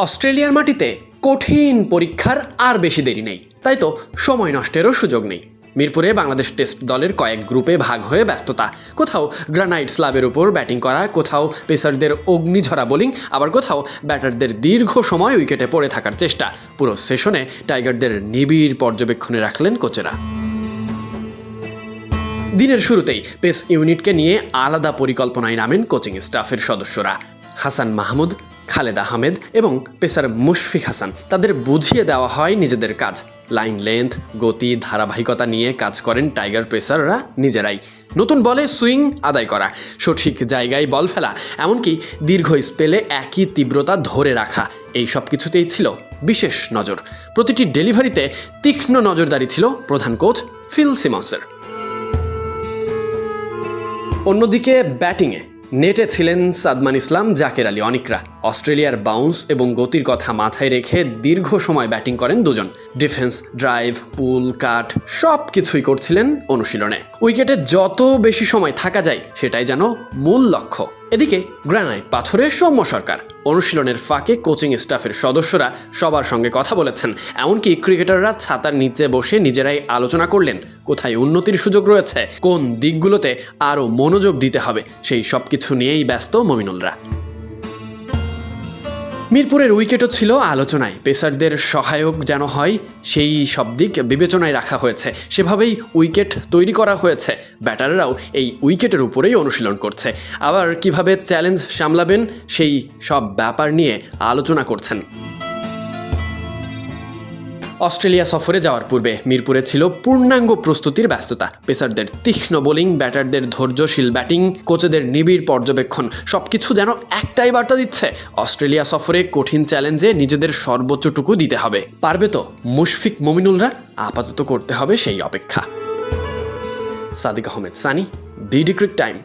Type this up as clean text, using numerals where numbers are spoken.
অস্ট্রেলিয়ার মাটিতে কঠিন পরীক্ষার আর বেশি দেরি নেই, তাই তো সময় নষ্টেরও সুযোগ নেই। মিরপুরে বাংলাদেশ টেস্ট দলের কয়েক গ্রুপে ভাগ হয়ে ব্যস্ততা। কোথাও গ্রানাইট স্ল্যাবের উপর ব্যাটিং করা, কোথাও পেসারদের অগ্নিঝরা বোলিং, আবার কোথাও ব্যাটারদের দীর্ঘ সময় উইকেটে পড়ে থাকার চেষ্টা। পুরো সেশনে টাইগারদের নিবিড় পর্যবেক্ষণে রাখলেন কোচেরা। দিনের শুরুতেই পেস ইউনিটকে নিয়ে আলাদা পরিকল্পনায় নামেন কোচিং স্টাফের সদস্যরা। হাসান মাহমুদ, খালেদ আহমেদ এবং পেসার মুশফিক হাসান, তাদের বুঝিয়ে দেওয়া হয় নিজেদের কাজ। লাইন লেন্থ, গতি, ধারাবাহিকতা নিয়ে কাজ করেন টাইগার পেসাররা নিজেরাই। নতুন বলে সুইং আদায় করা, সঠিক জায়গায় বল ফেলা, এমনকি দীর্ঘ স্পেলে একই তীব্রতা ধরে রাখা, এই সব কিছুতেই ছিল বিশেষ নজর। প্রতিটি ডেলিভারিতে তীক্ষ্ণ নজরদারি ছিল প্রধান কোচ ফিল সিমন্সের। অন্যদিকে ব্যাটিংয়ে নেটে ছিলেন সাদমান ইসলাম, জাকের আলী অনিকরা। অস্ট্রেলিয়ার বাউন্স এবং গতির কথা মাথায় রেখে দীর্ঘ সময় ব্যাটিং করেন দুজন। ডিফেন্স, ড্রাইভ, পুল, কাট সব কিছুই করছিলেন অনুশীলনে। উইকেটে যত বেশি সময় থাকা যায় সেটাই যেন মূল লক্ষ্য। এদিকে গ্রানাইট পাথরে সৌম্য সরকার অনুশীলনের ফাঁকে কোচিং স্টাফের সদস্যরা সবার সঙ্গে কথা বলেছেন। এমনকি ক্রিকেটাররা ছাতার নিচে বসে নিজেরাই আলোচনা করলেন কোথায় উন্নতির সুযোগ রয়েছে, কোন দিকগুলোতে আরও মনোযোগ দিতে হবে, সেই সব কিছু নিয়েই ব্যস্ত মমিনুলরা। মিরপুরের উইকেটও ছিল আলোচনায়। পেসারদের সহায়ক যেন হয় সেই সব দিক বিবেচনায় রাখা হয়েছে, সেভাবেই উইকেট তৈরি করা হয়েছে। ব্যাটাররাও এই উইকেটের উপরেই অনুশীলন করছে। আবার কিভাবে চ্যালেঞ্জ সামলাবেন সেই সব ব্যাপার নিয়ে আলোচনা করছেন। অস্ট্রেলিয়া সফরে যাওয়ার পূর্বে মিরপুরে ছিল পূর্ণাঙ্গ প্রস্তুতির ব্যস্ততা। পেসারদের তীক্ষ্ণ বোলিং, ব্যাটারদের ধৈর্যশীল ব্যাটিং, কোচেদের নিবিড় পর্যবেক্ষণ, সবকিছু যেন একটাই বার্তা দিচ্ছে, অস্ট্রেলিয়া সফরে কঠিন চ্যালেঞ্জে নিজেদের সর্বোচ্চটুকু দিতে হবে। পারবে তো মুশফিক, মমিনুলরা? আপাতত করতে হবে সেই অপেক্ষা। Sadiq Ahmed Sunny, BD ক্রিক time.